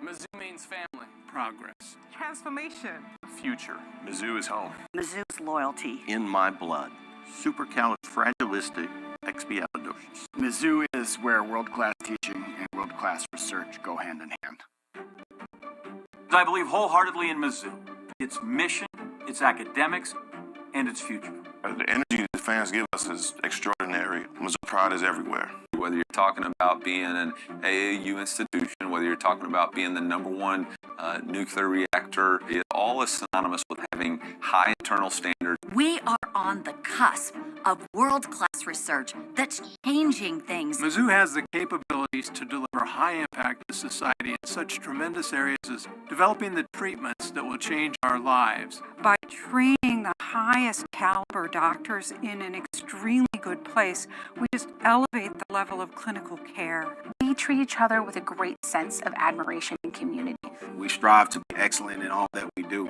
Mizzou means family. Progress. Transformation. Future. Mizzou is home. Mizzou's loyalty. In my blood. Supercalifragilisticexpialidocious. Mizzou is where world-class teaching and world-class research go hand in hand. I believe wholeheartedly in Mizzou. Its mission, its academics, and its future. The energy the fans give us is extraordinary. Mizzou pride is everywhere. Whether you're talking about being an AAU institution, whether you're talking about being the #1 nuclear reactor, it all is synonymous with having high internal standards. We are on the cusp of world-class research that's changing things. Mizzou has the capabilities to deliver high impact to society in such tremendous areas as developing the treatments that will change our lives. By training the highest caliber doctors in an extremely good place, we just elevate the level of clinical care. We treat each other with a great sense of admiration and community. We strive to be excellent in all that we do,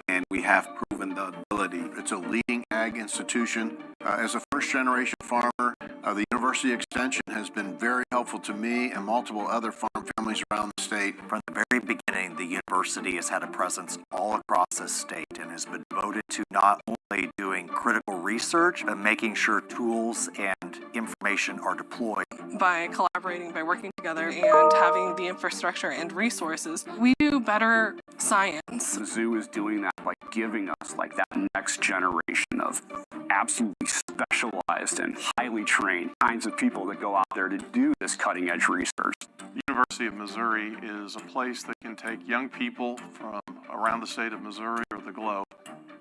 and we have proven the ability. It's a leading ag institution. As a first-generation farmer, the University Extension has been very helpful to me and multiple other farm families around the state. From the very beginning, the university has had a presence all across the state and has been devoted to not only doing critical research, but making sure tools and information are deployed. By collaborating, by working together, and having the infrastructure and resources, we do better science. Mizzou is doing that by giving us that next generation of absolutely specialized and highly trained kinds of people that go out there to do this cutting edge research. The University of Missouri is a place that can take young people from around the state of Missouri or the globe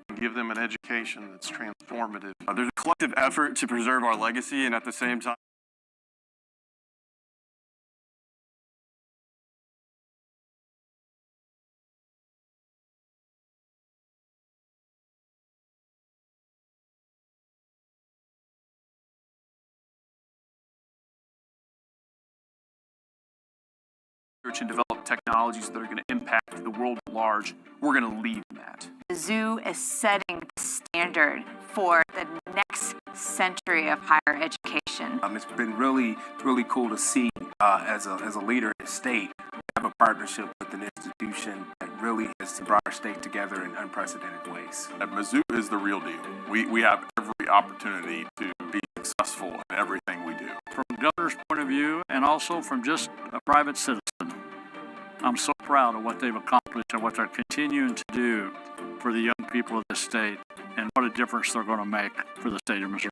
and give them an education that's transformative. There's a collective effort to preserve our legacy and at the same time and develop technologies that are going to impact the world at large. We're going to lead in that. Mizzou is setting the standard for the next century of higher education. It's been really cool to see as a leader in the state, have a partnership with an institution that really has brought our state together in unprecedented ways. Mizzou is the real deal. We have every opportunity to be successful in everything we do. From the governor's point of view and also from just a private citizen, I'm so proud of what they've accomplished and what they're continuing to do for the young people of the state and what a difference they're going to make for the state of Missouri.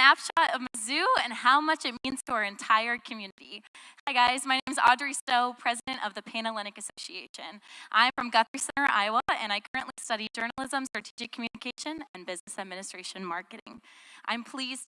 snapshot of Mizzou and how much it means to our entire community. Hi guys, my name is Audrey Stowe, president of the Pan-Hellenic Association. I'm from Guthrie Center, Iowa, and I currently study journalism, strategic communication, and business administration marketing. I'm pleased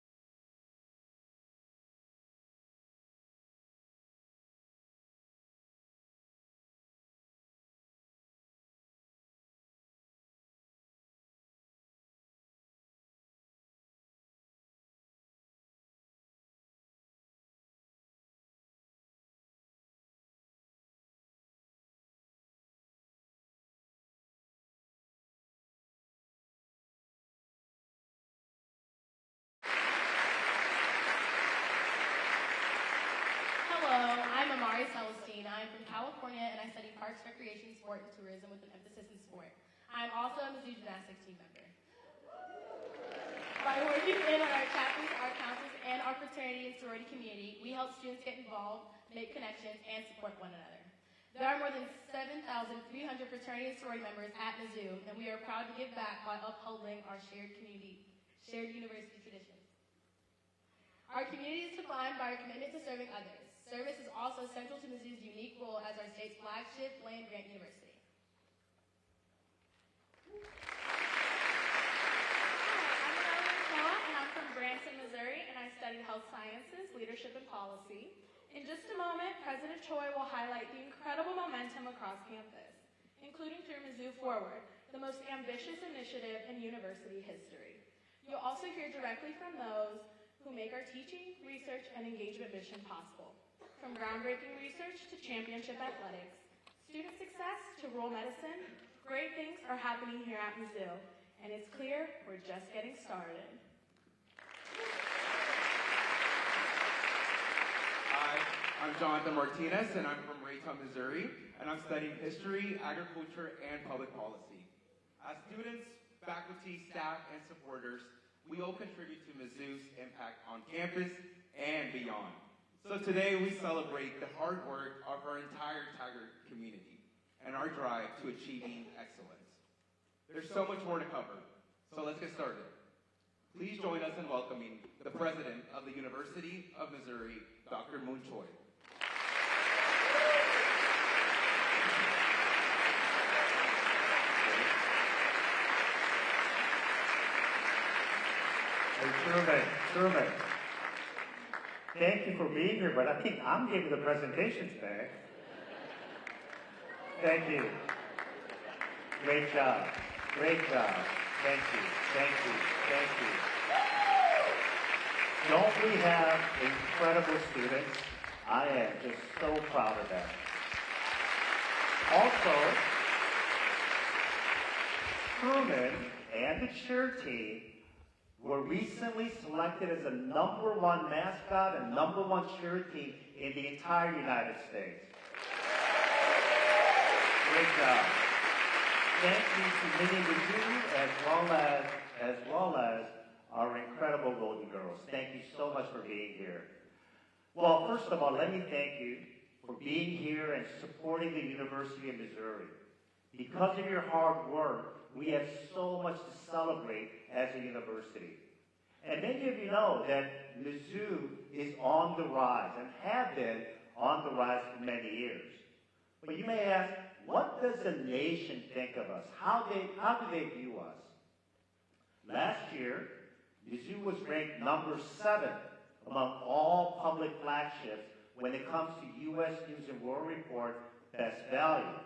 I'm from California, and I study parks, recreation, sport, and tourism with an emphasis in sport. I'm also a Mizzou gymnastics team member. By working in our chapters, our councils, and our fraternity and sorority community, we help students get involved, make connections, and support one another. There are more than 7,300 fraternity and sorority members at Mizzou, and we are proud to give back by upholding our shared university traditions. Our community is defined by our commitment to serving others. Service is also central to Mizzou's unique role as our state's flagship land-grant university. Hi, I'm and I'm from Branson, Missouri, and I study health sciences, leadership, and policy. In just a moment, President Choi will highlight the incredible momentum across campus, including through Mizzou Forward, the most ambitious initiative in university history. You'll also hear directly from those who make our teaching, research, and engagement mission possible. From groundbreaking research to championship athletics, student success to rural medicine, great things are happening here at Mizzou, and it's clear we're just getting started. Hi, I'm Jonathan Martinez, and I'm from Raytown, Missouri, and I'm studying history, agriculture, and public policy. As students, faculty, staff, and supporters, we all contribute to Mizzou's impact on campus and beyond. So today we celebrate the hard work of our entire Tiger community and our drive to achieving excellence. There's so much more to cover, so let's get started. Please join us in welcoming the President of the University of Missouri, Dr. Mu Choi. Truman. Thank you for being here, but I think I'm giving the presentations back. Thank you. Great job. Great job. Thank you. Thank you. Thank you. Don't we have incredible students? I am just so proud of them. Also, Truman and the cheer team were recently selected as the #1 mascot and #1 cheer team in the entire United States. Great job. Thank you to Minnie Mizzou as well as our incredible Golden Girls. Thank you so much for being here. Well, first of all, let me thank you for being here and supporting the University of Missouri. Because of your hard work, we have so much to celebrate as a university. And many of you know that Mizzou is on the rise and have been on the rise for many years. But you may ask, what does the nation think of us? How do they view us? Last year, Mizzou was ranked #7 among all public flagships when it comes to U.S. News and World Report Best Value.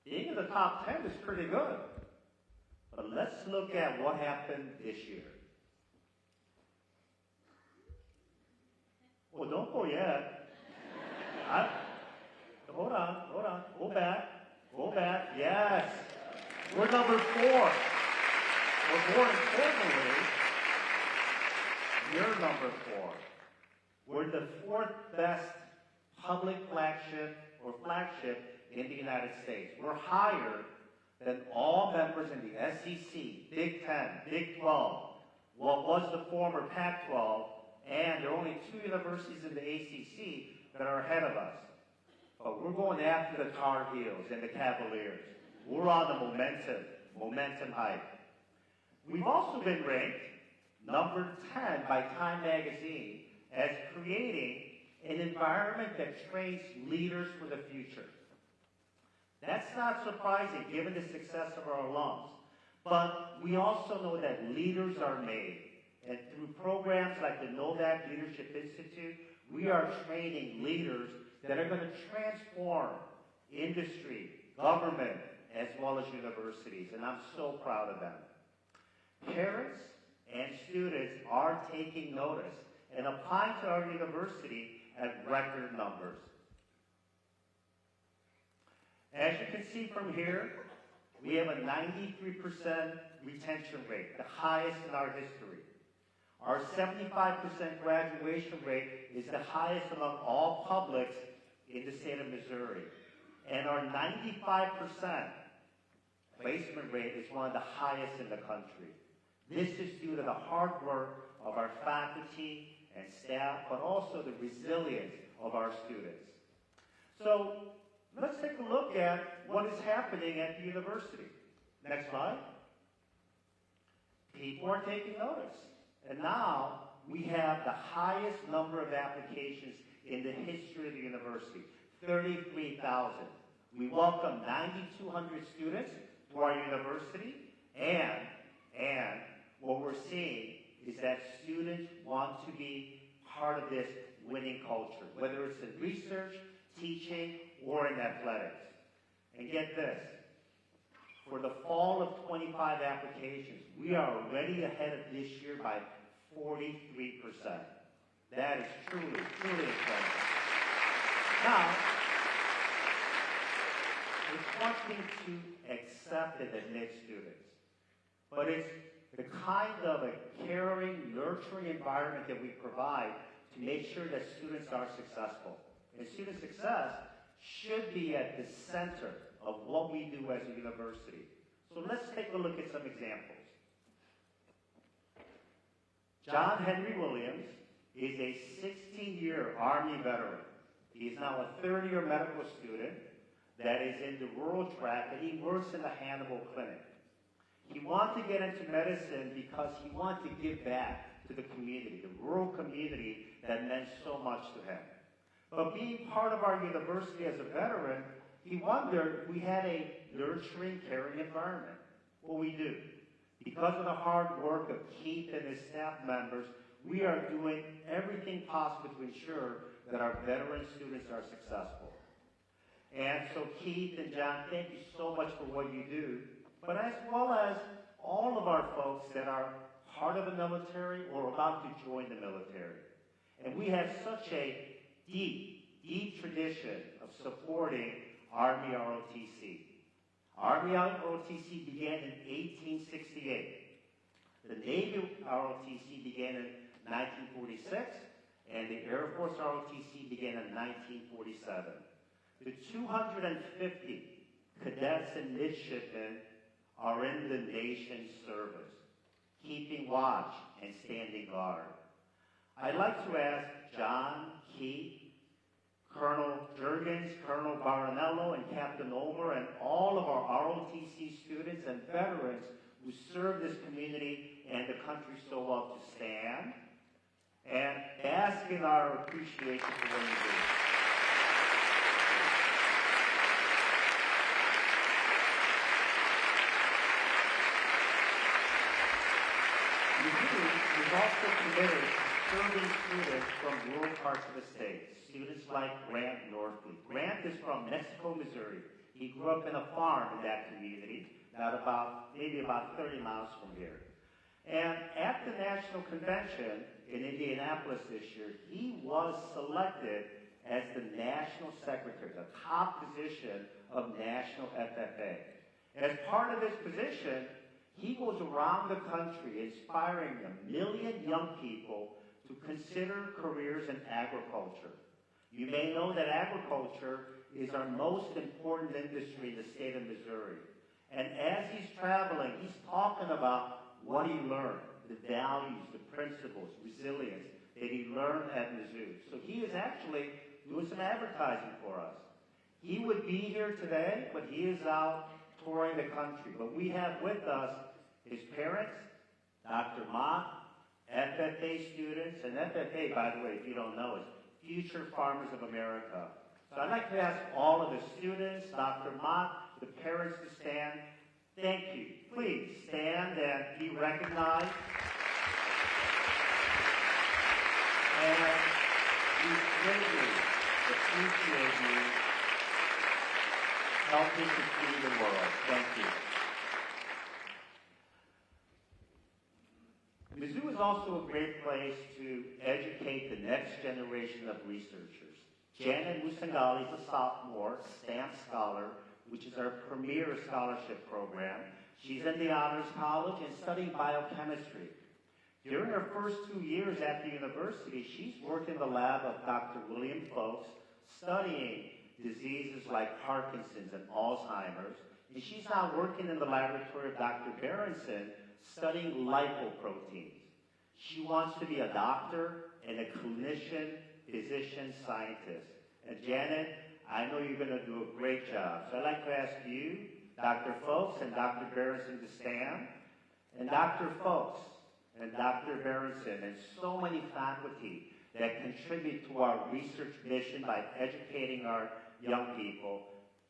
Being in the top 10 is pretty good. But let's look at what happened this year. Well, don't go yet. Hold on. Go back. Yes. We're #4. But more importantly, you're #4. We're the 4th best public flagship in the United States. We're higher than all members in the SEC, Big 10, Big 12, what was the former Pac-12, and there are only 2 universities in the ACC that are ahead of us. But we're going after the Tar Heels and the Cavaliers. We're on the momentum hype. We've also been ranked number 10 by Time Magazine as creating an environment that trains leaders for the future. That's not surprising given the success of our alums, but we also know that leaders are made. And through programs like the Novak Leadership Institute, we are training leaders that are going to transform industry, government, as well as universities, and I'm so proud of them. Parents and students are taking notice and applying to our university at record numbers. As you can see from here, we have a 93% retention rate, the highest in our history. Our 75% graduation rate is the highest among all publics in the state of Missouri. And our 95% placement rate is one of the highest in the country. This is due to the hard work of our faculty and staff, but also the resilience of our students. So let's take a look at what is happening at the university. Next slide. People are taking notice. And now we have the highest number of applications in the history of the university, 33,000. We welcome 9,200 students to our university, and what we're seeing is that students want to be part of this winning culture, whether it's in research, teaching, or in athletics. And get this, for the fall of 25 applications, we are already ahead of this year by 43%. That is truly, truly incredible. Now, it's one thing to accept and admit students, but it's the kind of a caring, nurturing environment that we provide to make sure that students are successful. And student success should be at the center of what we do as a university. So let's take a look at some examples. John Henry Williams is a 16-year Army veteran. He is now a third-year medical student that is in the rural track, and he works in the Hannibal Clinic. He wanted to get into medicine because he wanted to give back to the community, the rural community that meant so much to him. But being part of our university as a veteran, he wondered if we had a nurturing, caring environment. Well, we do. Because of the hard work of Keith and his staff members, we are doing everything possible to ensure that our veteran students are successful. And so Keith and John, thank you so much for what you do, but as well as all of our folks that are part of the military or about to join the military. And we have such a deep tradition of supporting Army ROTC. Army ROTC began in 1868. The Navy ROTC began in 1946, and the Air Force ROTC began in 1947. The 250 cadets and midshipmen are in the nation's service, keeping watch and standing guard. I'd like to ask John, Keith, Colonel Jurgens, Colonel Baranello, and Captain Ulmer, and all of our ROTC students and veterans who serve this community and the country so well to stand and bask in our appreciation for what you do. We've also committed to serving students from rural parts of the state. Students like Grant Northleaf. Grant is from Mexico, Missouri. He grew up in a farm in that community, maybe about 30 miles from here. And at the National Convention in Indianapolis this year, he was selected as the National Secretary, the top position of National FFA. As part of his position, he goes around the country inspiring 1 million young people to consider careers in agriculture. You may know that agriculture is our most important industry in the state of Missouri. And as he's traveling, he's talking about what he learned, the values, the principles, resilience that he learned at Mizzou. So he is actually doing some advertising for us. He would be here today, but he is out touring the country. But we have with us his parents, Dr. Mott, FFA students, and FFA, by the way, if you don't know, is Future Farmers of America. So I'd like to ask all of the students, Dr. Mott, the parents to stand. Thank you. Please stand and be recognized. And we greatly appreciate you helping to feed the world. Thank you. Mizzou is also a great place to educate the next generation of researchers. Janet Musangali is a sophomore, STAMP scholar, which is our premier scholarship program. She's in the Honors College and studying biochemistry. During her first 2 years at the university, she's worked in the lab of Dr. William Folks, studying diseases like Parkinson's and Alzheimer's. And she's now working in the laboratory of Dr. Berenson, studying lipoproteins. She wants to be a doctor and a clinician, physician, scientist. And Janet, I know you're going to do a great job. So I'd like to ask you, Dr. Folks and Dr. Berenson to stand. And Dr. Folks and Dr. Berenson and so many faculty that contribute to our research mission by educating our young people,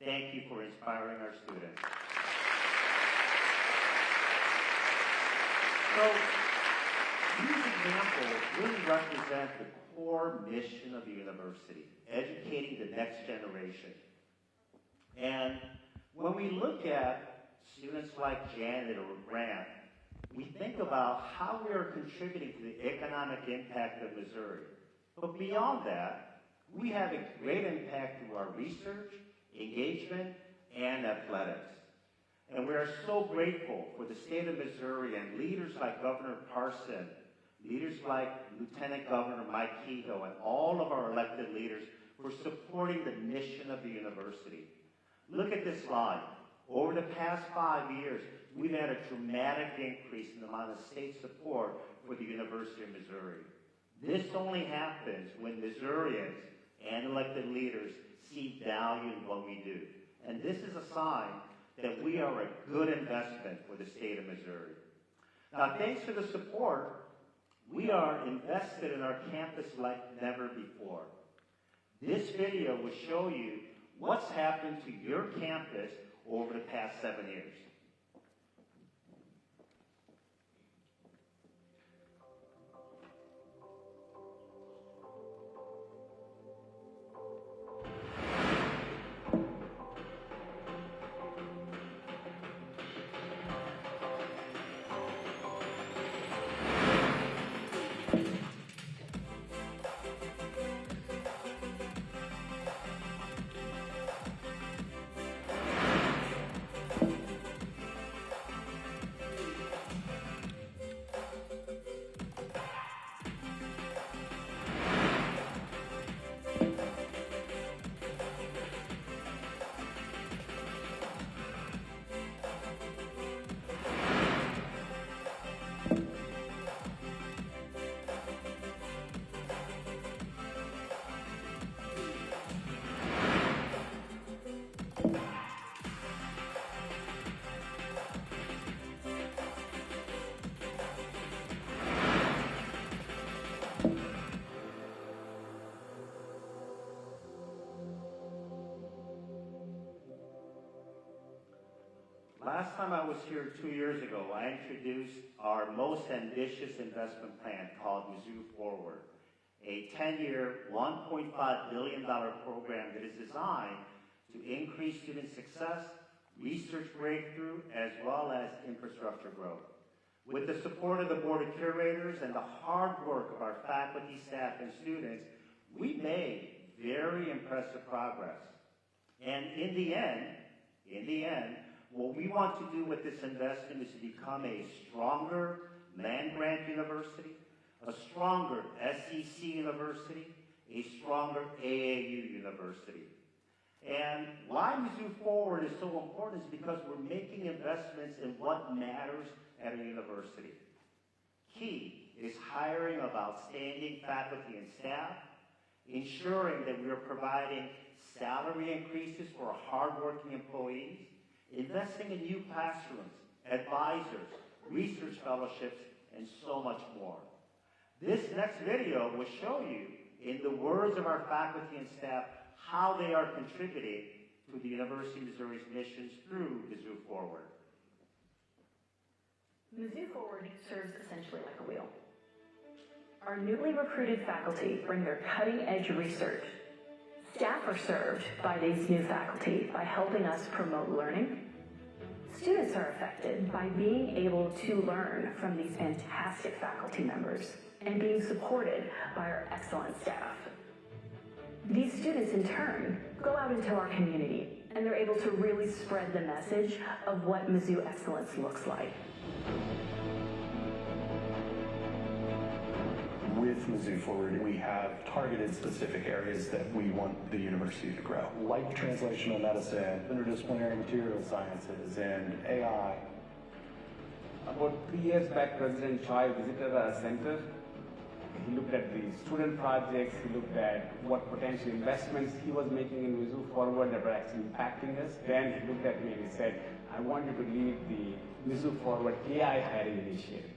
thank you for inspiring our students. So these examples really represent the core mission of the university, educating the next generation. And when we look at students like Janet or Grant, we think about how we are contributing to the economic impact of Missouri. But beyond that, we have a great impact through our research, engagement, and athletics. And we are so grateful for the state of Missouri and leaders like Governor Parson, leaders like Lieutenant Governor Mike Kehoe, and all of our elected leaders for supporting the mission of the university. Look at this slide. Over the past 5 years, we've had a dramatic increase in the amount of state support for the University of Missouri. This only happens when Missourians and elected leaders see value in what we do. And this is a sign that we are a good investment for the state of Missouri. Now, thanks to the support, we are invested in our campus like never before. This video will show you what's happened to your campus over the past 7 years. Last time I was here 2 years ago, I introduced our most ambitious investment plan called Mizzou Forward, a 10-year, $1.5 billion program that is designed to increase student success, research breakthrough, as well as infrastructure growth. With the support of the Board of Curators and the hard work of our faculty, staff, and students, we made very impressive progress. And in the end, what we want to do with this investment is to become a stronger land-grant university, a stronger SEC university, a stronger AAU university. And why Mizzou Forward is so important is because we're making investments in what matters at a university. Key is hiring of outstanding faculty and staff, ensuring that we are providing salary increases for our hardworking employees, investing in new classrooms, advisors, research fellowships, and so much more. This next video will show you, in the words of our faculty and staff, how they are contributing to the University of Missouri's missions through Mizzou Forward. Mizzou Forward serves essentially like a wheel. Our newly recruited faculty bring their cutting-edge research. Staff are served by these new faculty by helping us promote learning. Students are affected by being able to learn from these fantastic faculty members and being supported by our excellent staff. These students, in turn, go out into our community, and they're able to really spread the message of what Mizzou excellence looks like. With Mizzou Forward, we have targeted specific areas that we want the university to grow, like translational medicine, interdisciplinary material sciences, and AI. About 3 years back, President Choi visited our center. He looked at the student projects, he looked at what potential investments he was making in Mizzou Forward that were actually impacting us. Then he looked at me and he said, I want you to lead the Mizzou Forward AI hiring initiative.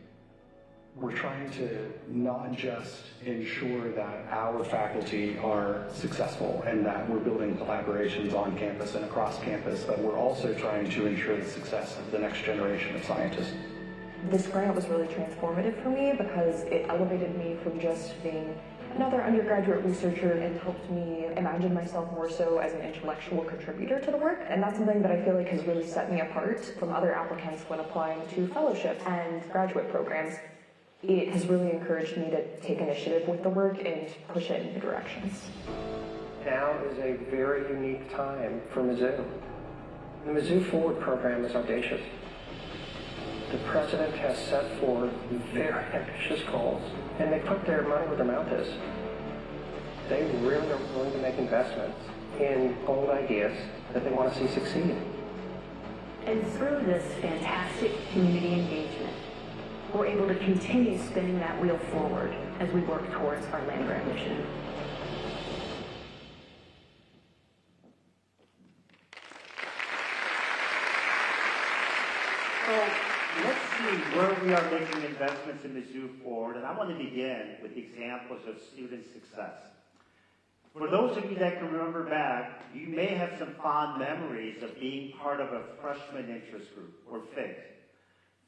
We're trying to not just ensure that our faculty are successful and that we're building collaborations on campus and across campus, but we're also trying to ensure the success of the next generation of scientists. This grant was really transformative for me because it elevated me from just being another undergraduate researcher and helped me imagine myself more so as an intellectual contributor to the work. And that's something that I feel like has really set me apart from other applicants when applying to fellowships and graduate programs. It has really encouraged me to take initiative with the work and push it in new directions. Now is a very unique time for Mizzou. The Mizzou Forward program is audacious. The president has set forth very ambitious goals, and they put their money where their mouth is. They really are willing to make investments in bold ideas that they want to see succeed. And through this fantastic community engagement, we're able to continue spinning that wheel forward as we work towards our land-grant mission. So let's see where we are making investments in Mizzou Forward, and I want to begin with examples of student success. For those of you that can remember back, you may have some fond memories of being part of a freshman interest group, or FIGS.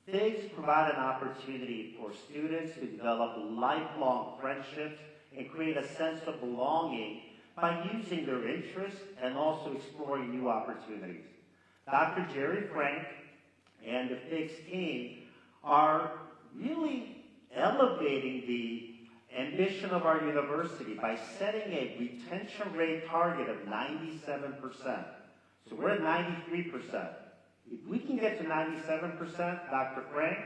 FIGS provide an opportunity for students to develop lifelong friendships and create a sense of belonging by using their interests and also exploring new opportunities. Dr. Jerry Frank and the FIGS team are really elevating the ambition of our university by setting a retention rate target of 97%. So we're at 93%. If we can get to 97%, Dr. Frank,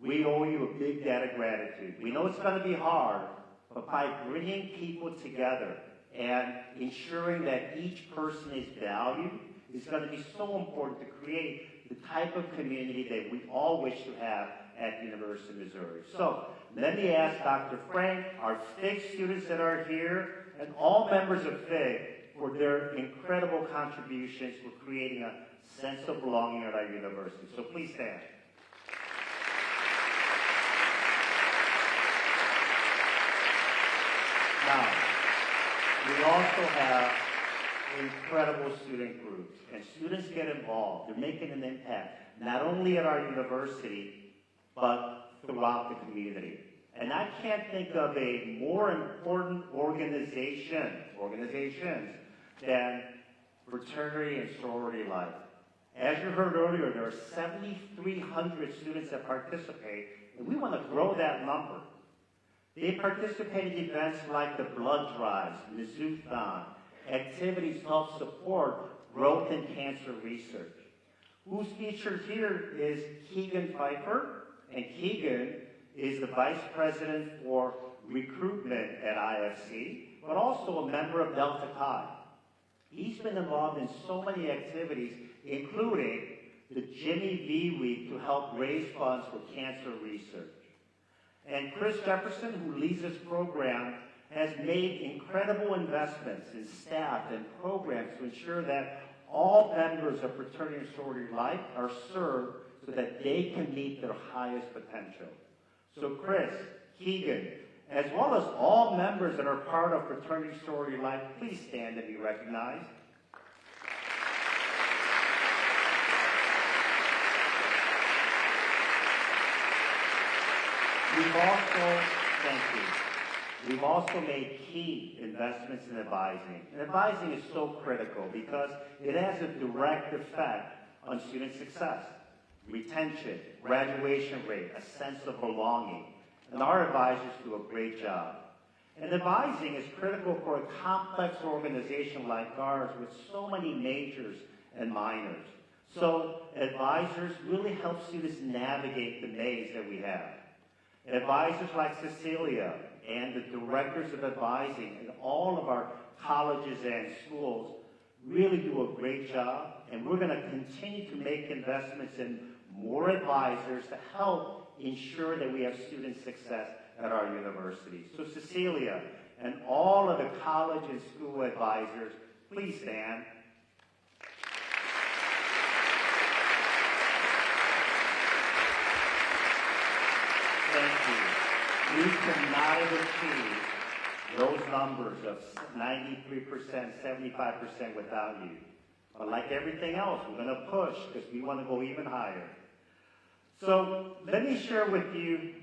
we owe you a big debt of gratitude. We know it's going to be hard, but by bringing people together and ensuring that each person is valued is going to be so important to create the type of community that we all wish to have at the University of Missouri. So let me ask Dr. Frank, our FIG students that are here, and all members of FIG for their incredible contributions for creating a sense of belonging at our university. So please stand. Now, we also have incredible student groups, and students get involved. They're making an impact, not only at our university, but throughout the community. And I can't think of a more important organizations than fraternity and sorority life. As you heard earlier, there are 7,300 students that participate, and we want to grow that number. They participate in events like the blood drives, Mizzouthon, activities to help support growth in cancer research. Who's featured here is Keegan Pfeiffer, and Keegan is the Vice President for Recruitment at IFC, but also a member of Delta Chi. He's been involved in so many activities, including the Jimmy V Week to help raise funds for cancer research. And Chris Jefferson, who leads this program, has made incredible investments in staff and programs to ensure that all members of fraternity and sorority life are served so that they can meet their highest potential. So Chris, Keegan, as well as all members that are part of Fraternity Sorority Life, please stand and be recognized. We've also made key investments in advising. And advising is so critical because it has a direct effect on student success, retention, graduation rate, a sense of belonging. And our advisors do a great job. And advising is critical for a complex organization like ours with so many majors and minors. So advisors really help students navigate the maze that we have. Advisors like Cecilia and the directors of advising in all of our colleges and schools really do a great job, and we're going to continue to make investments in more advisors to help ensure that we have student success at our universities. So Cecilia and all of the college and school advisors, please stand. Thank you. We could not have achieved those numbers of 93%, 75% without you. But like everything else, we're going to push because we want to go even higher. So let me share with you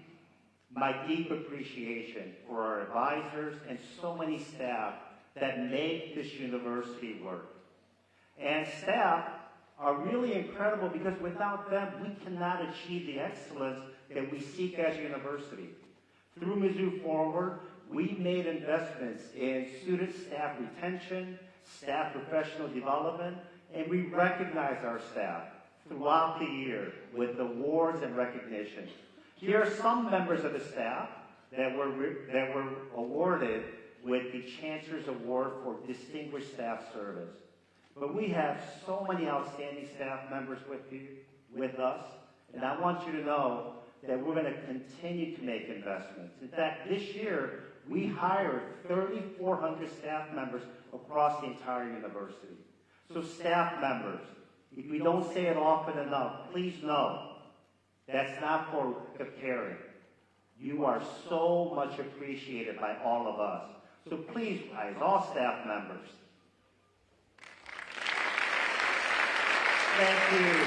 my deep appreciation for our advisors and so many staff that make this university work. And staff are really incredible because without them, we cannot achieve the excellence that we seek as a university. Through Mizzou Forward, we made investments in student staff retention, staff professional development, and we recognize our staff throughout the year with awards and recognition. Here are some members of the staff that were awarded with the Chancellor's Award for Distinguished Staff Service. But we have so many outstanding staff members with us, and I want you to know that we're going to continue to make investments. In fact, this year, we hired 3,400 staff members across the entire university. So staff members, if we don't say it often enough, please know that's not for caring. You are so much appreciated by all of us. So please rise, all staff members. Thank you.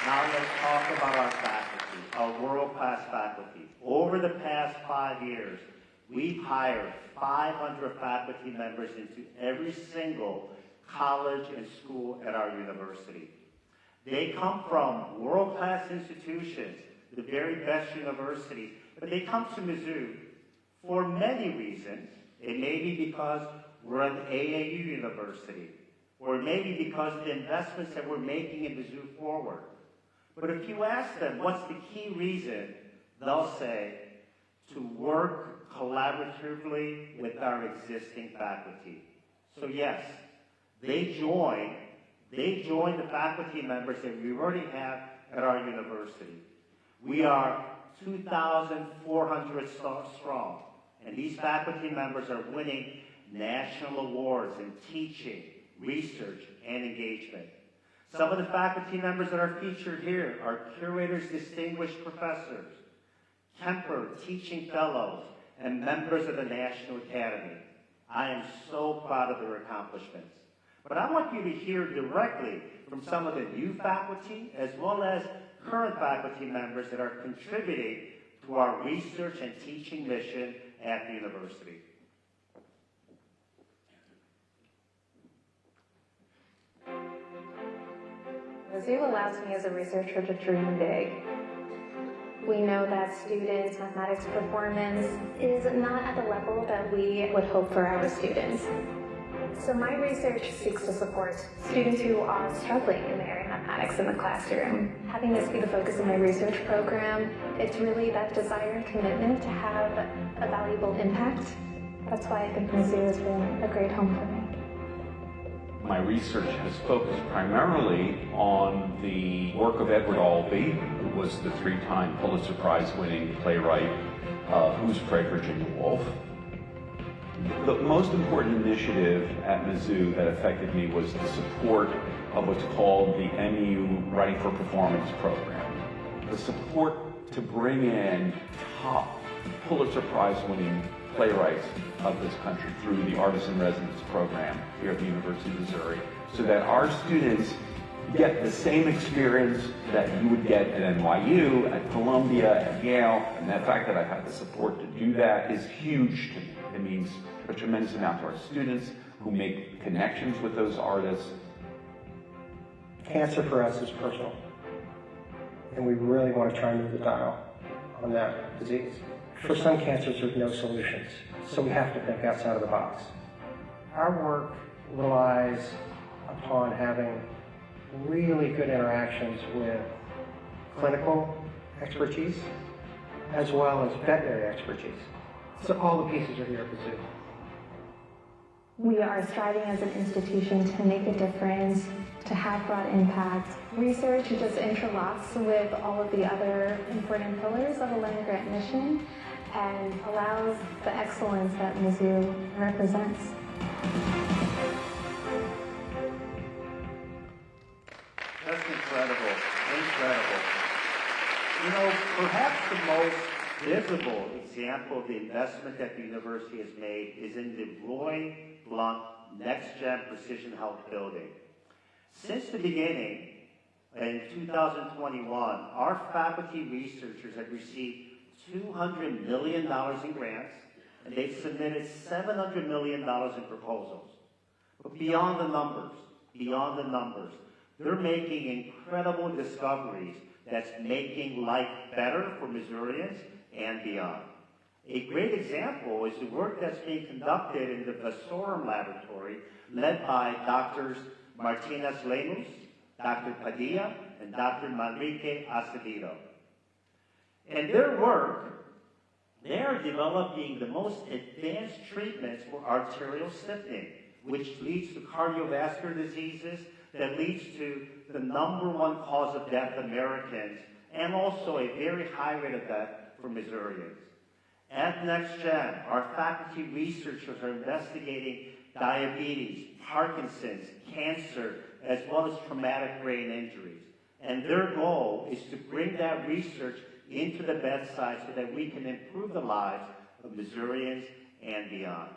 Now let's talk about our faculty, our world-class faculty. Over the past 5 years, we've hired 500 faculty members into every single college and school at our university. They come from world-class institutions, the very best universities, but they come to Mizzou for many reasons. It may be because we're an AAU university, or it may be because of the investments that we're making in Mizzou Forward. But if you ask them what's the key reason, they'll say to work collaboratively with our existing faculty. So yes, they join the faculty members that we already have at our university. We are 2,400 strong, and these faculty members are winning national awards in teaching, research, and engagement. Some of the faculty members that are featured here are curators, distinguished professors, Kemper teaching fellows, and members of the National Academy. I am so proud of their accomplishments. But I want you to hear directly from some of the new faculty as well as current faculty members that are contributing to our research and teaching mission at the university. Mizzou allows me as a researcher to dream big. We know that students' mathematics performance is not at the level that we would hope for our students. So my research seeks to support students who are struggling in the area of mathematics in the classroom. Having this be the focus of my research program, it's really that desire and commitment to have a valuable impact. That's why I think Mizzou has been a great home for me. My research has focused primarily on the work of Edward Albee, who was the 3-time Pulitzer Prize winning playwright, Who's Afraid of Virginia Woolf? The most important initiative at Mizzou that affected me was the support of what's called the MU Writing for Performance program. The support to bring in top Pulitzer Prize-winning playwrights of this country through the Artist in Residence program here at the University of Missouri, so that our students get the same experience that you would get at NYU, at Columbia, at Yale, and the fact that I've had the support to do that is huge to me. It means a tremendous amount to our students who make connections with those artists. Cancer for us is personal, and we really want to try and move the dial on that disease. For some cancers, there's no solutions, so we have to think outside of the box. Our work relies upon having really good interactions with clinical expertise as well as veterinary expertise. So all the pieces are here at Mizzou. We are striving as an institution to make a difference, to have broad impact. Research just interlocks with all of the other important pillars of a land-grant mission and allows the excellence that Mizzou represents. That's incredible, incredible. You know, perhaps the most visible example of the investment that the university has made is in the Roy Blunt Next Gen Precision Health Building. Since the beginning, in 2021, our faculty researchers have received $200 million in grants, and they've submitted $700 million in proposals. But beyond the numbers, they're making incredible discoveries that's making life better for Missourians and beyond. A great example is the work that's being conducted in the Vasorum Laboratory, led by Drs. Martinez Lemus, Dr. Padilla, and Dr. Manrique Acevedo. In their work, they are developing the most advanced treatments for arterial stiffening, which leads to cardiovascular diseases, that leads to the #1 cause of death in Americans, and also a very high rate of death for Missourians. At NextGen, our faculty researchers are investigating diabetes, Parkinson's, cancer, as well as traumatic brain injuries. And their goal is to bring that research into the bedside so that we can improve the lives of Missourians and beyond.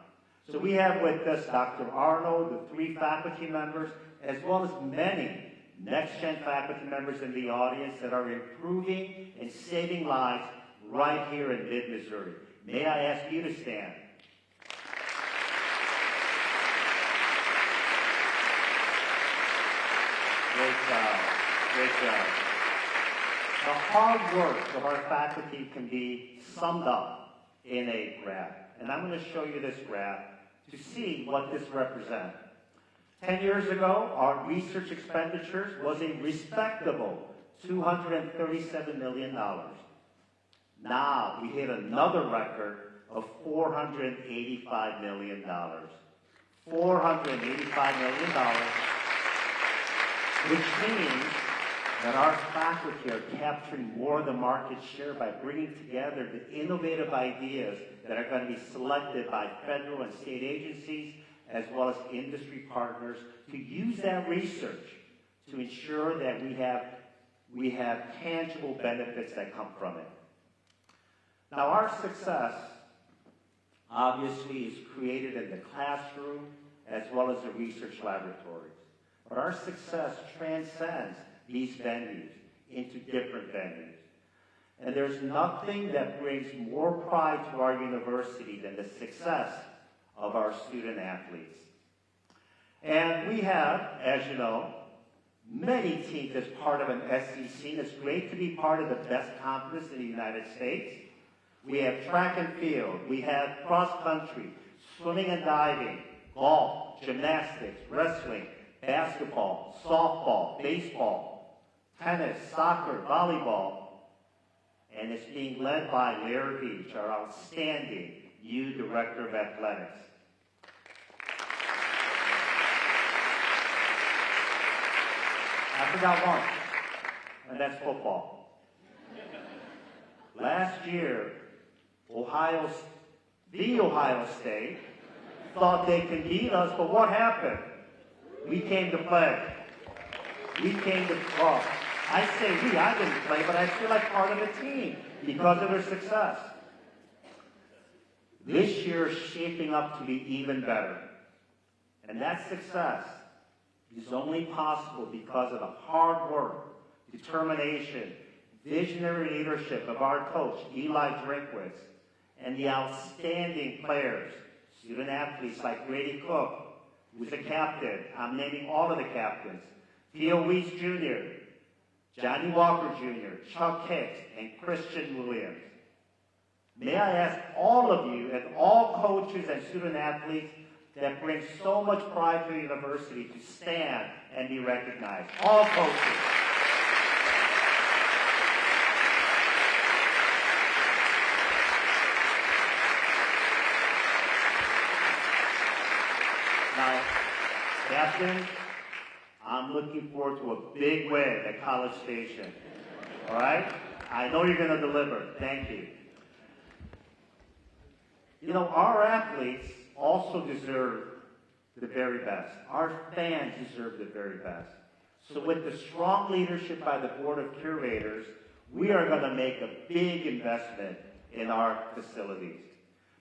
So we have with us Dr. Arnold, the 3 faculty members, as well as many NextGen faculty members in the audience that are improving and saving lives right here in mid-Missouri. May I ask you to stand? Great job, great job. The hard work of our faculty can be summed up in a graph. And I'm going to show you this graph to see what this represents. 10 years ago, our research expenditures was a respectable $237 million. Now, we hit another record of $485 million. $485 million, which means that our faculty are capturing more of the market share by bringing together the innovative ideas that are going to be selected by federal and state agencies, as well as industry partners, to use that research to ensure that we have tangible benefits that come from it. Now, our success, obviously, is created in the classroom as well as the research laboratories. But our success transcends these venues into different venues. And there's nothing that brings more pride to our university than the success of our student athletes. And we have, as you know, many teams as part of an SEC, and it's great to be part of the best conference in the United States. We have track and field, we have cross country, swimming and diving, golf, gymnastics, wrestling, basketball, softball, baseball, tennis, soccer, volleyball, and it's being led by Larry Beach, our outstanding U Director of Athletics. I forgot one, and that's football. Last year, the Ohio State thought they could beat us, but what happened? We came to play. We came to well, I say we, I didn't play, but I feel like part of the team because of their success. This year is shaping up to be even better. And that success is only possible because of the hard work, determination, visionary leadership of our coach, Eli Drinkwitz, and the outstanding players, student athletes like Grady Cook, who's a captain. I'm naming all of the captains. Theo Weiss Jr., Johnny Walker Jr., Chuck Hicks, and Christian Williams. May I ask all of you and all coaches and student athletes that bring so much pride to the university to stand and be recognized. All coaches. Now, Captain, I'm looking forward to a big win at College Station. All right? I know you're going to deliver. Thank you. You know, our athletes also deserve the very best. Our fans deserve the very best. So with the strong leadership by the Board of Curators, we are going to make a big investment in our facilities.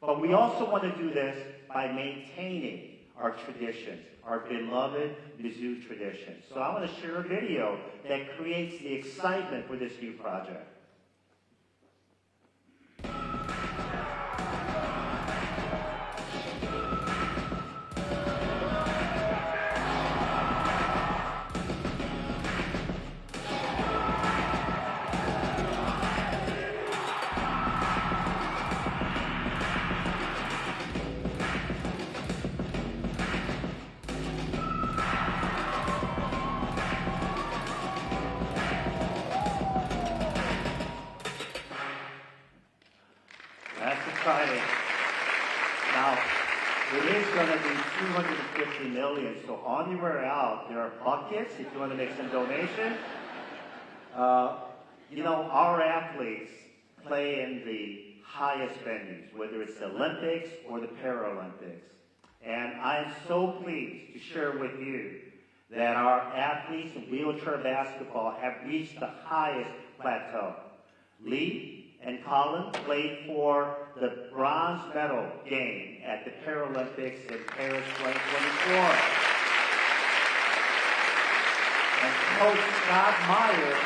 But we also want to do this by maintaining our traditions, our beloved Mizzou traditions. So I want to share a video that creates the excitement for this new project. That's exciting. Now, it is going to be $250 million, so on your way out, there are buckets if you want to make some donations. You know, our athletes play in the highest venues, whether it's the Olympics or the Paralympics. And I am so pleased to share with you that our athletes in wheelchair basketball have reached the highest plateau. Lee and Colin played for the bronze medal game at the Paralympics in Paris 2024. And Coach Scott Meyer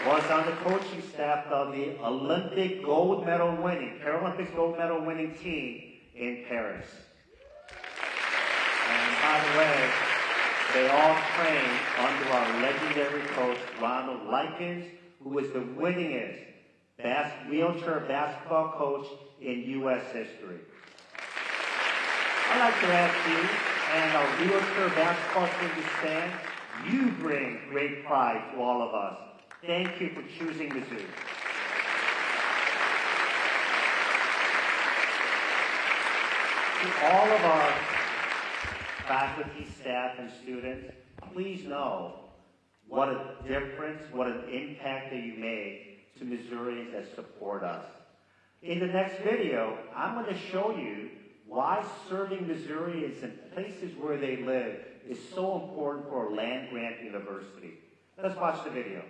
was on the coaching staff of the Paralympics gold medal winning team in Paris. And by the way, they all trained under our legendary coach, Ronald Likens, who was the winningest wheelchair basketball coach in U.S. history. I'd like to ask you and our wheelchair basketball team to stand. You bring great pride to all of us. Thank you for choosing Mizzou. To all of our faculty, staff, and students, please know what a difference, what an impact that you made to Missourians that support us. In the next video, I'm going to show you why serving Missourians in places where they live is so important for a land-grant university. Let's watch the video.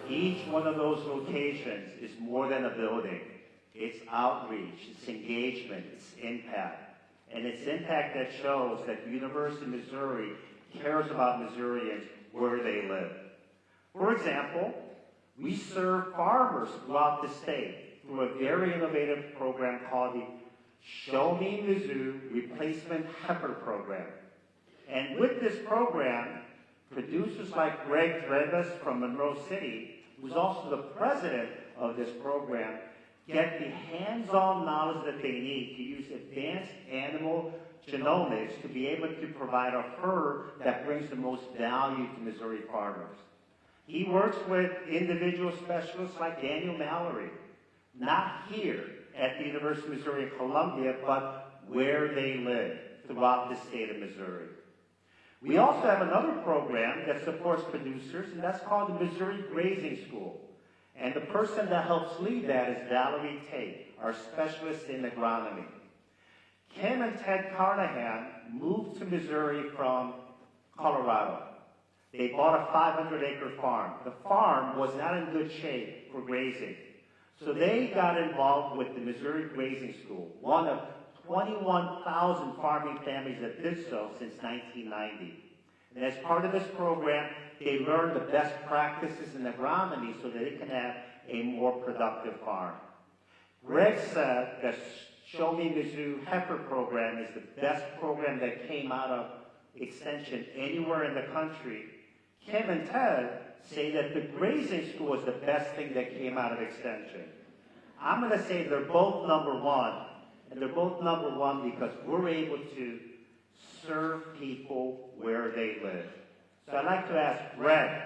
Each one of those locations is more than a building. It's outreach, it's engagement, it's impact. And it's impact that shows that the University of Missouri cares about Missourians where they live. For example, we serve farmers throughout the state through a very innovative program called the Show Me Mizzou Replacement Heifer Program. And with this program, Producers like Greg Dreves from Monroe City, who's also the president of this program, get the hands-on knowledge that they need to use advanced animal genomics to be able to provide a herd that brings the most value to Missouri farmers. He works with individual specialists like Daniel Mallory, not here at the University of Missouri in Columbia, but where they live throughout the state of Missouri. We also have another program that supports producers, and that's called the Missouri Grazing School. And the person that helps lead that is Valerie Tate, our specialist in agronomy. Kim and Ted Carnahan moved to Missouri from Colorado. They bought a 500-acre farm. The farm was not in good shape for grazing. So they got involved with the Missouri Grazing School, one of 21,000 farming families that did so since 1990. And as part of this program, they learned the best practices in agronomy so that they can have a more productive farm. Greg said that Show Me Mizzou Heifer program is the best program that came out of Extension anywhere in the country. Kim and Ted say that the grazing school is the best thing that came out of Extension. I'm going to say they're both number one. And they're both number one because we're able to serve people where they live. So I'd like to ask Greg,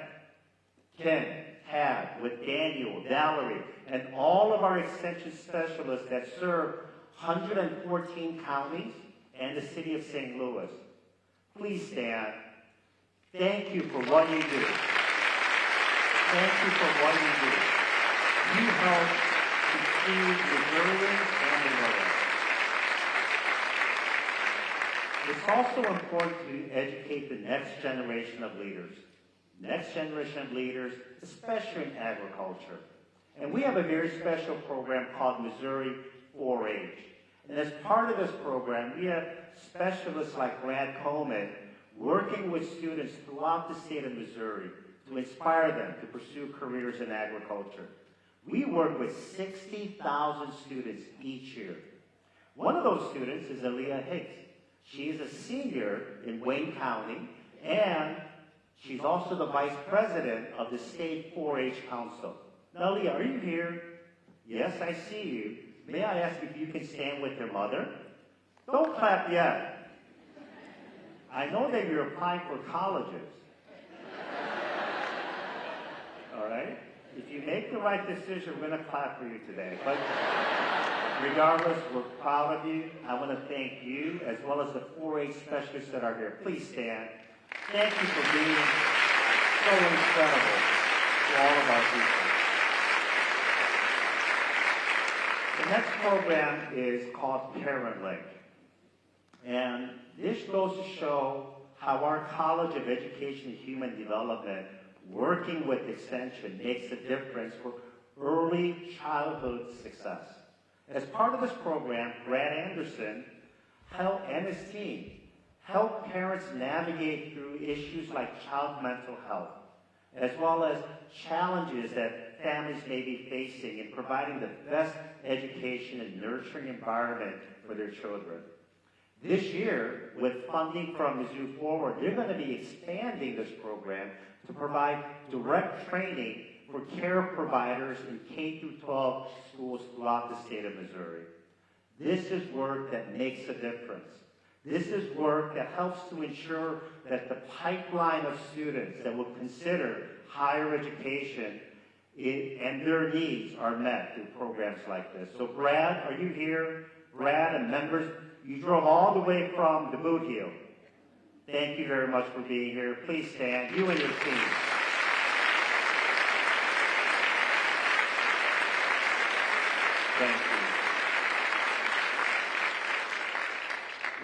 Kim, Tad, with Daniel, Valerie, and all of our extension specialists that serve 114 counties and the city of St. Louis. Please stand. Thank you for what you do. Thank you for what you do. You help to feed Missourians and the world. It's also important to educate the next generation of leaders. Next generation of leaders, especially in agriculture. And we have a very special program called Missouri 4-H. And as part of this program, we have specialists like Brad Coleman working with students throughout the state of Missouri to inspire them to pursue careers in agriculture. We work with 60,000 students each year. One of those students is Aaliyah Hicks. She is a senior in Wayne County, and she's also the vice president of the state 4-H council. Now, Aaliyah, are you here? Yes, I see you. May I ask if you can stand with your mother? Don't clap yet. I know that you're applying for colleges. All right? If you make the right decision, we're going to clap for you today. But regardless, we're proud of you. I want to thank you as well as the 4-H specialists that are here. Please stand. Thank you for being so incredible to all of our people. The next program is called Parent Link. And this goes to show how our College of Education and Human Development, working with Extension, makes a difference for early childhood success. As part of this program, Brad Anderson and his team help parents navigate through issues like child mental health, as well as challenges that families may be facing in providing the best education and nurturing environment for their children. This year, with funding from Mizzou Forward, they're going to be expanding this program to provide direct training for care providers in K-12 schools throughout the state of Missouri. This is work that makes a difference. This is work that helps to ensure that the pipeline of students that will consider higher education and their needs are met through programs like this. So Brad, are you here? Brad and members, you drove all the way from the Boot Heel. Thank you very much for being here. Please stand, you and your team. Thank you.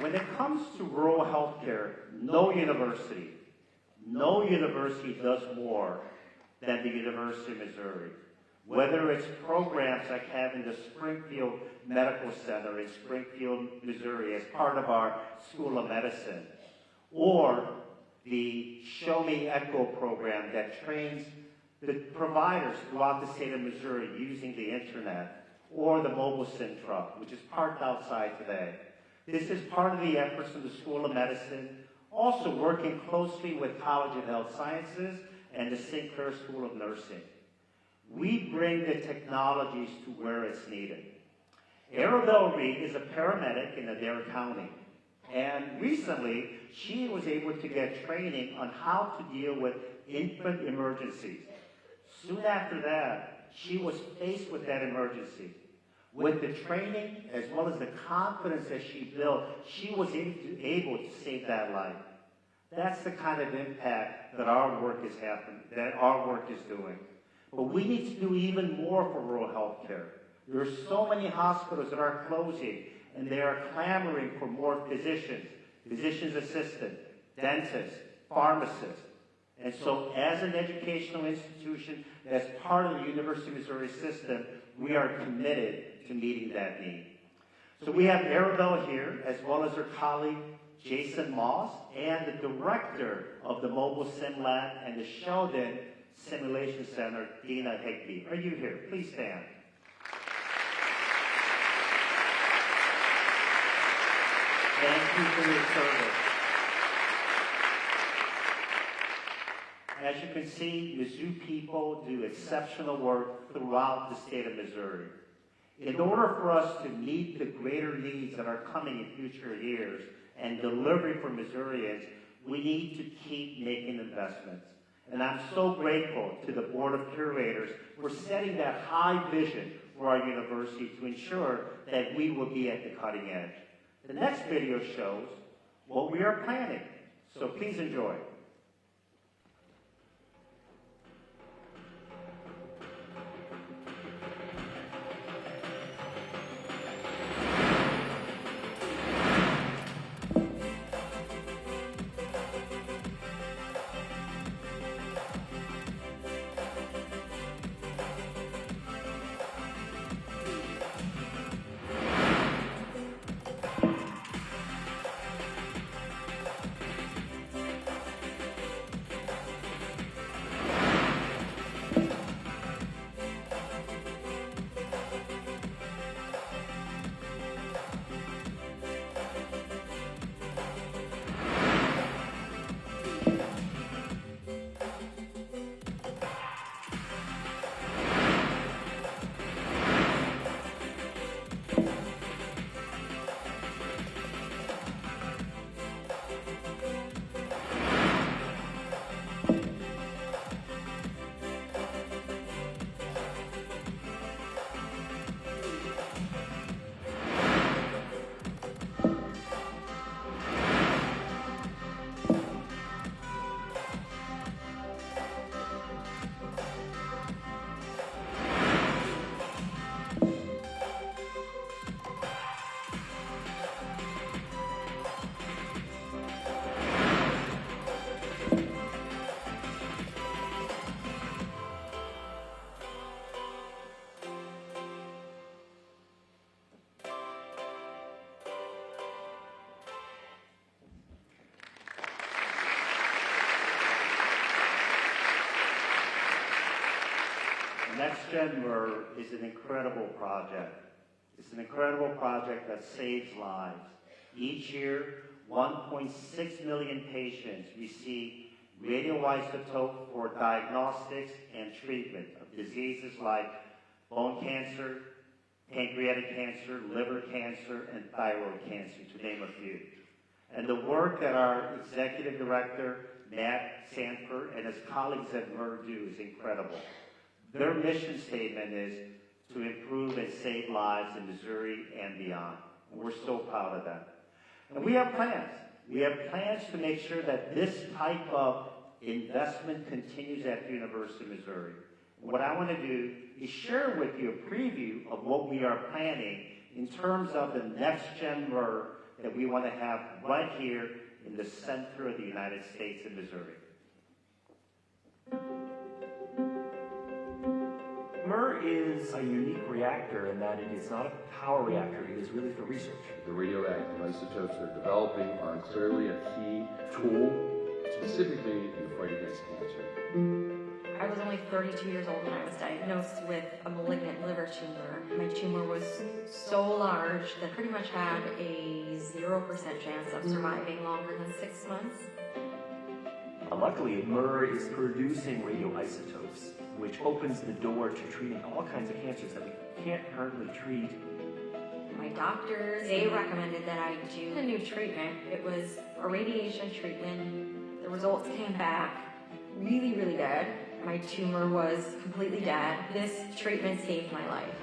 When it comes to rural health care, no university does more than the University of Missouri. Whether it's programs like having the Springfield Medical Center in Springfield, Missouri as part of our School of Medicine, or the Show Me Echo program that trains the providers throughout the state of Missouri using the internet, or the mobile SIM truck, which is parked outside today. This is part of the efforts of the School of Medicine, Also working closely with College of Health Sciences and the St. Clair School of Nursing. We bring the technologies to where it's needed. Arabelle Reed is a paramedic in Adair County. And recently, she was able to get training on how to deal with infant emergencies. Soon after that, she was faced with that emergency. With the training, as well as the confidence that she built, she was able to save that life. That's the kind of impact that our work is doing. But we need to do even more for rural health care. There are so many hospitals that are closing, and they are clamoring for more physicians, physician's assistants, dentists, pharmacists. And so as an educational institution that's part of the University of Missouri system, we are committed to meeting that need. So we have Arabelle here, as well as her colleague, Jason Moss, and the director of the Mobile Sim Lab and the Sheldon Simulation Center, Dina Higby. Are you here? Please stand. Thank you for your service. As you can see, Mizzou people do exceptional work throughout the state of Missouri. In order for us to meet the greater needs that are coming in future years and delivering for Missourians, we need to keep making investments. And I'm so grateful to the Board of Curators for setting that high vision for our university to ensure that we will be at the cutting edge. The next video shows what we are planning, so please enjoy. Next Gen MER is an incredible project. It's an incredible project that saves lives. Each year, 1.6 million patients receive radioisotope for diagnostics and treatment of diseases like bone cancer, pancreatic cancer, liver cancer, and thyroid cancer, to name a few. And the work that our executive director, Matt Sanford, and his colleagues at MER do is incredible. Their mission statement is to improve and save lives in Missouri and beyond. And we're so proud of that. And we have plans. We have plans to make sure that this type of investment continues at the University of Missouri. And what I want to do is share with you a preview of what we are planning in terms of the Next Gen MER that we want to have right here in the center of the United States in Missouri. MER is a unique reactor in that it is not a power reactor, it is really for research. The radioactive isotopes they're developing are clearly a key tool, specifically in the fight against cancer. I was only 32 years old when I was diagnosed with a malignant liver tumor. My tumor was so large that I pretty much had a 0% chance of surviving longer than 6 months. Luckily, MUR is producing radioisotopes, which opens the door to treating all kinds of cancers that we can't currently treat. My doctors, they recommended that I do a new treatment. It was a radiation treatment. The results came back really, really good. My tumor was completely dead. This treatment saved my life.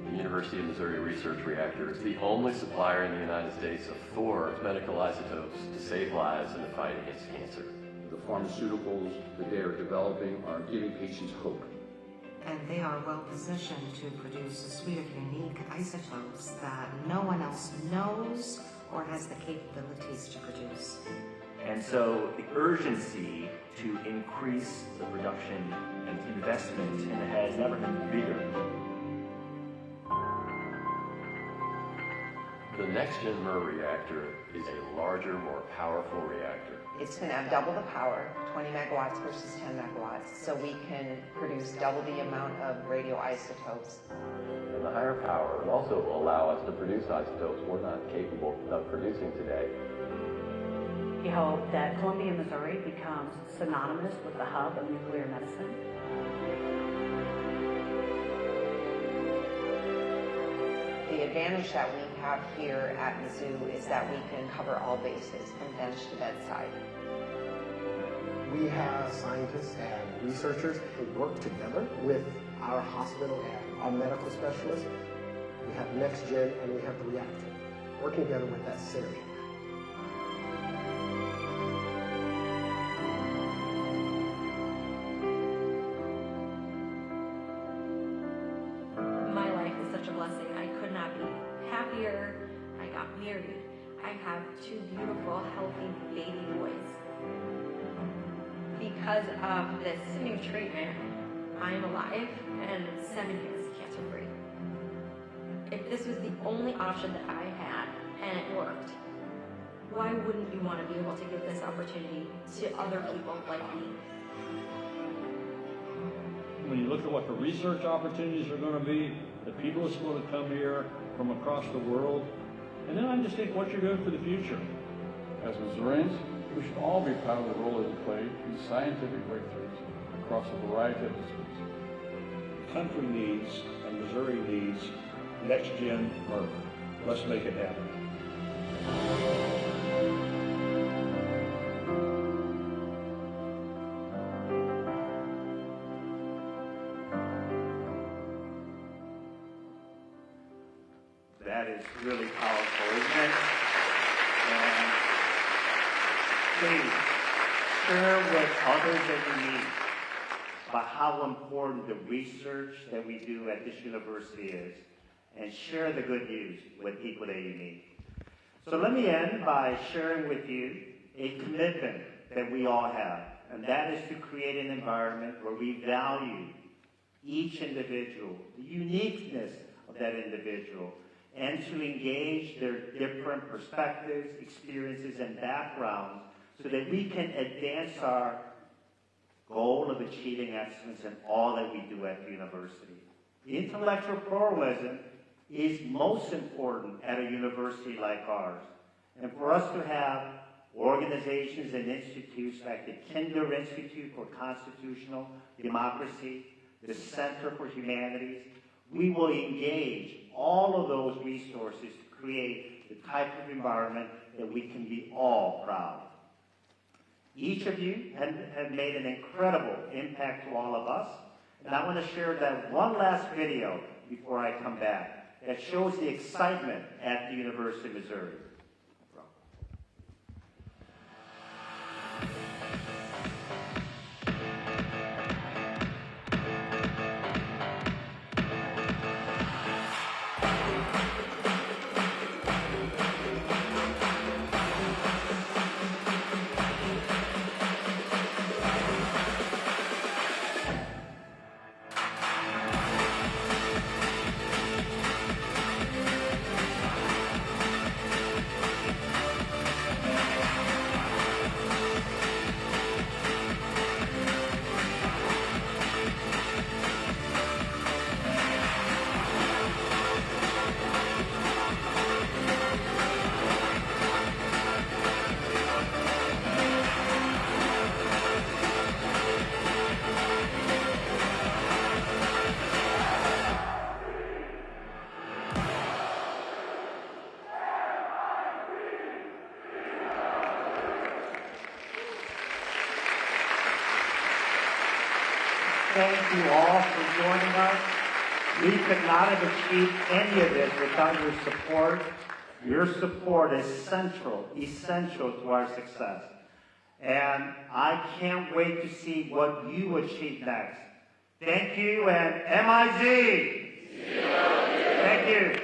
The University of Missouri Research Reactor is the only supplier in the United States of 4 medical isotopes to save lives in the fight against cancer. The pharmaceuticals that they are developing are giving patients hope. And they are well positioned to produce a suite of unique isotopes that no one else knows or has the capabilities to produce. And so the urgency to increase the production and investment has never been bigger. The next-gen MUR reactor is a larger, more powerful reactor. It's going to have double the power, 20 megawatts versus 10 megawatts, so we can produce double the amount of radioisotopes. And the higher power will also allow us to produce isotopes we're not capable of producing today. We hope that Columbia, Missouri becomes synonymous with the hub of nuclear medicine. The advantage that we have here at Mizzou is that we can cover all bases from bench to bedside. We have scientists and researchers who work together with our hospital and our medical specialists. We have next gen and we have the reactor working together with that synergy. My life is such a blessing. I could not be happier. I got married. I have 2 beautiful, healthy baby boys. Because of this new treatment, I am alive and 7 years cancer-free. If this was the only option that I had and it worked, why wouldn't you want to be able to give this opportunity to other people like me? When you look at what the research opportunities are going to be, the people that's going to come here from across the world, and then I just think what you're doing for the future. As Missourians, we should all be proud of the role that we play in scientific breakthroughs across a variety of disciplines. The country needs, and Missouri needs, next-gen MUR. Let's make it happen. That is really powerful, isn't it? And please share with others that you meet about how important the research that we do at this university is, and share the good news with people that you meet. So let me end by sharing with you a commitment that we all have, and that is to create an environment where we value each individual, the uniqueness of that individual, and to engage their different perspectives, experiences, and backgrounds so that we can advance our goal of achieving excellence in all that we do at the university. Intellectual pluralism is most important at a university like ours. And for us to have organizations and institutes like the Kinder Institute for Constitutional Democracy, the Center for Humanities, we will engage all of those resources to create the type of environment that we can be all proud of. Each of you have made an incredible impact to all of us, and I want to share that one last video before I come back that shows the excitement at the University of Missouri. thank you all for joining us. We could not have achieved any of this without your support. Your support is essential to our success. And I can't wait to see what you achieve next. Thank you, and MIZ! Thank you.